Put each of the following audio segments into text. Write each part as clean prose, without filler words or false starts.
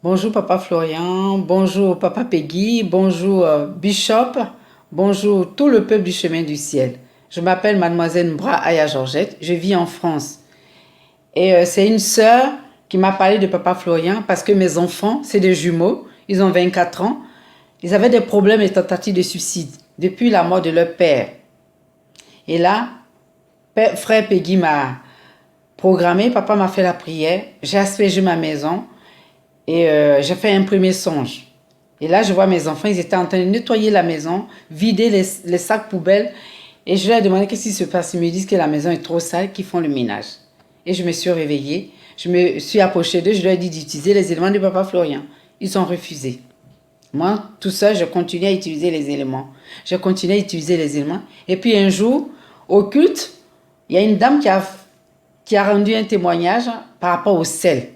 Bonjour Papa Florian, bonjour Papa Peggy, bonjour Bishop, bonjour tout le peuple du chemin du ciel. Je m'appelle Mademoiselle Mbra Aya Georgette, je vis en France. Et c'est une sœur qui m'a parlé de Papa Florian parce que mes enfants, c'est des jumeaux, ils ont 24 ans, ils avaient des problèmes et tentatives de suicide depuis la mort de leur père. Et là, frère Peggy m'a programmé, papa m'a fait la prière, j'ai aspergé ma maison. Et j'ai fait un premier songe. Et là, je vois mes enfants, ils étaient en train de nettoyer la maison, vider les sacs poubelles. Et je leur ai demandé qu'est-ce qui se passe. Ils me disent que la maison est trop sale, qu'ils font le ménage. Et je me suis réveillée, je me suis approchée d'eux, je leur ai dit d'utiliser les éléments de Papa Florian. Ils ont refusé. Moi, tout seul, je continuais à utiliser les éléments. Je continuais à utiliser les éléments. Et puis un jour, au culte, il y a une dame qui a rendu un témoignage par rapport au sel.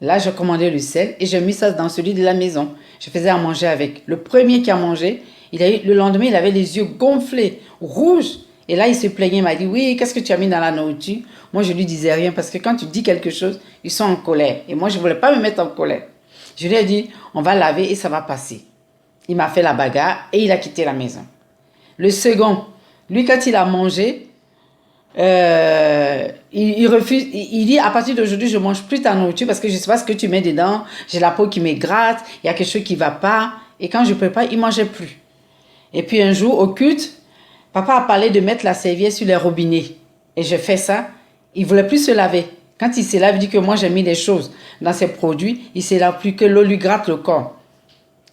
Là, je commandais le sel et j'ai mis ça dans celui de la maison. Je faisais à manger avec. Le premier qui a mangé, le lendemain, il avait les yeux gonflés, rouges. Et là, il se plaignait, il m'a dit, oui, qu'est-ce que tu as mis dans la nourriture? Moi, je lui disais rien parce que quand tu dis quelque chose, ils sont en colère. Et moi, je ne voulais pas me mettre en colère. Je lui ai dit, on va laver et ça va passer. Il m'a fait la bagarre et il a quitté la maison. Le second, lui, quand il a mangé, il refuse, il dit à partir d'aujourd'hui je mange plus ta nourriture parce que je sais pas ce que tu mets dedans, j'ai la peau qui me gratte, il y a quelque chose qui va pas, et quand je prépare il mangeait plus. Et puis un jour au culte, papa a parlé de mettre la serviette sur les robinets et je fais ça, il voulait plus se laver. Quand il se lave, il dit que moi j'ai mis des choses dans ses produits, il se lave plus, que l'eau lui gratte le corps.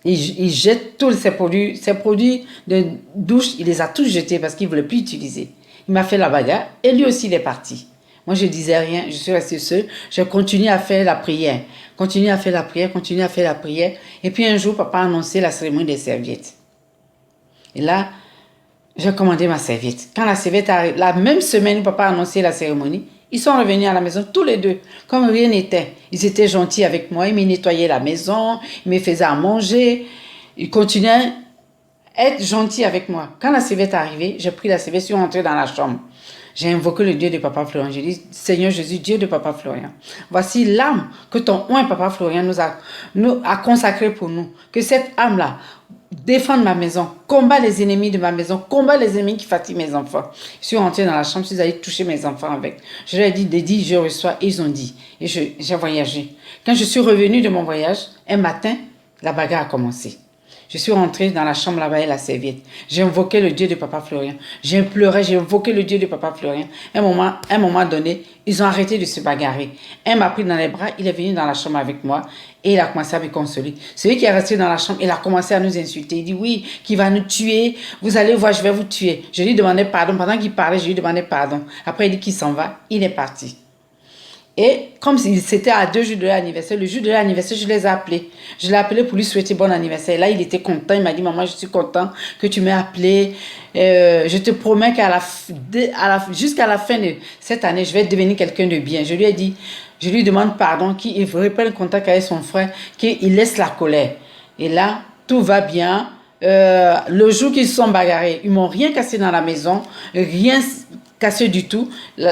Il jette tous ses produits de douche, il les a tous jetés parce qu'il voulait plus utiliser. Il m'a fait la bagarre et lui aussi il est parti. Moi je disais rien, je suis restée seule, je continue à faire la prière, continue à faire la prière, continue à faire la prière. Et puis un jour, papa a annoncé la cérémonie des serviettes. Et là, j'ai commandé ma serviette. Quand la serviette arrive, la même semaine où papa a annoncé la cérémonie, ils sont revenus à la maison tous les deux, comme rien n'était. Ils étaient gentils avec moi, ils me nettoyaient la maison, ils me faisaient à manger, ils continuaient être gentil avec moi. Quand la serviette est arrivée, j'ai pris la serviette, je suis rentrée dans la chambre. J'ai invoqué le Dieu de Papa Florian. J'ai dit, Seigneur Jésus, Dieu de Papa Florian, voici l'âme que ton oint Papa Florian nous a consacrée pour nous. Que cette âme-là défende ma maison, combat les ennemis de ma maison, combat les ennemis qui fatiguent mes enfants. Je suis rentrée dans la chambre, je suis allée toucher mes enfants avec. Je leur ai dit, je reçois, et ils ont dit. Et j'ai voyagé. Quand je suis revenue de mon voyage, un matin, la bagarre a commencé. Je suis rentrée dans la chambre là-bas et la serviette. J'ai invoqué le Dieu de Papa Florian. J'ai pleuré, j'ai invoqué le Dieu de Papa Florian. Un moment donné, ils ont arrêté de se bagarrer. Un m'a pris dans les bras, il est venu dans la chambre avec moi et il a commencé à me consoler. Celui qui est resté dans la chambre, il a commencé à nous insulter. Il dit oui, qui va nous tuer. Vous allez voir, je vais vous tuer. Je lui demandais pardon. Pendant qu'il parlait, je lui demandais pardon. Après, il dit qu'il s'en va. Il est parti. Et comme c'était à 2 jours de l'anniversaire, le jour de l'anniversaire, je les ai appelés. Je l'ai appelé pour lui souhaiter bon anniversaire. Et là, il était content. Il m'a dit, maman, je suis content que tu m'aies appelé. Je te promets jusqu'à la fin de cette année, je vais devenir quelqu'un de bien. Je lui ai dit, je lui demande pardon, qu'il reprenne contact avec son frère, qu'il laisse la colère. Et là, tout va bien. Le jour qu'ils se sont bagarrés, ils m'ont rien cassé dans la maison, rien cassé du tout.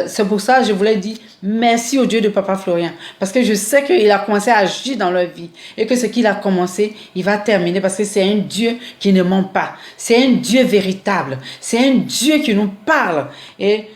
C'est pour ça que je voulais dire merci au Dieu de Papa Florian. Parce que je sais qu'il a commencé à agir dans leur vie. Et que ce qu'il a commencé, il va terminer. Parce que c'est un Dieu qui ne ment pas. C'est un Dieu véritable. C'est un Dieu qui nous parle. Et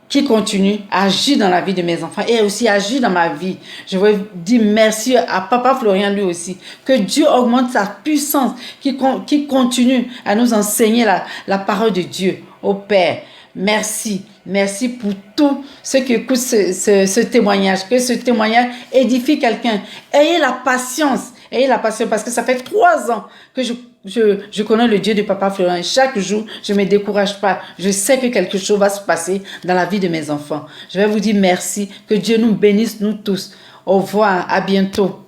qui continue à agir dans la vie de mes enfants et aussi agir dans ma vie. Je veux dire merci à Papa Florian lui aussi. Que Dieu augmente sa puissance, qui continue à nous enseigner la parole de Dieu. Au Père, merci. Merci pour tout ceux qui écoutent ce témoignage. Que ce témoignage édifie quelqu'un. Ayez la patience. Ayez la patience parce que ça fait 3 ans que je connais le Dieu de Papa Florian. Chaque jour, je ne me décourage pas. Je sais que quelque chose va se passer dans la vie de mes enfants. Je vais vous dire merci. Que Dieu nous bénisse, nous tous. Au revoir. À bientôt.